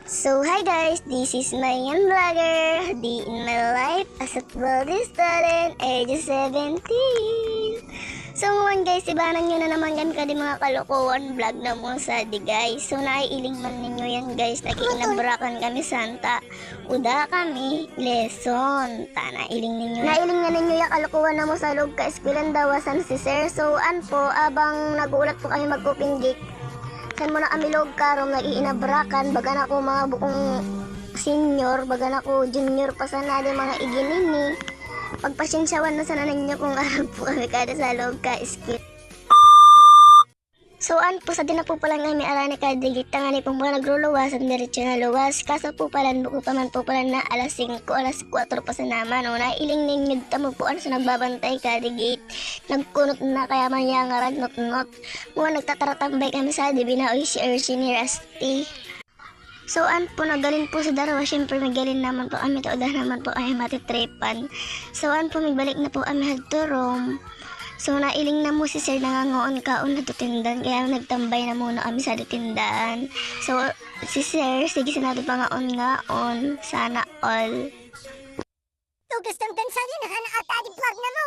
So hi guys, this is my young vlogger, day in my life as a 12 student, age 17. So ngayon guys, ibanan nyo na naman kami kadi mga kalokohan vlog na mo sa di guys. So naiiling man ninyo yan guys, nakiinabrakan kami santa. Uda kami, lesson. Nailing ninyo. Nailing na ninyo yung kalokohan na mo sa loob ka eskwelan dawasan si sir. So po, abang nagulat po kami mag-open gate. San mo na kami log karon nag-iinabrakan baga na ko mga buong senior, baga na ko junior pa sana di mga iginini. Pagpasensyawan na sana ninyo kung alam po kami kada sa log ka skip. So po sa din na po pala nga may arani kada gita nga ni pong mga nagluluwas ang diretso na luwas. Kaso po pala buko pa man po pala na alas 5, alas 4 pa sa naman. No? Nailing ninyo tamo po sa nagbabantay kada gate. Nagkunot na kaya man yang not. Mga nagtataratambay kami sa dibi na oy si Ersi ni Rusty. So po nagalin po sa darawa, syempre magalin naman po kami, tuodah naman po kami matitripan. So po magbalik na po kami hagturong. So nailing na mo si sir nangangoon kaon na tutindan, kaya nagtambay na muna kami sa tindahan. So si sir, sige sinado pa ngaon, sana all. So gustong dansarin na at ating vlog na mo,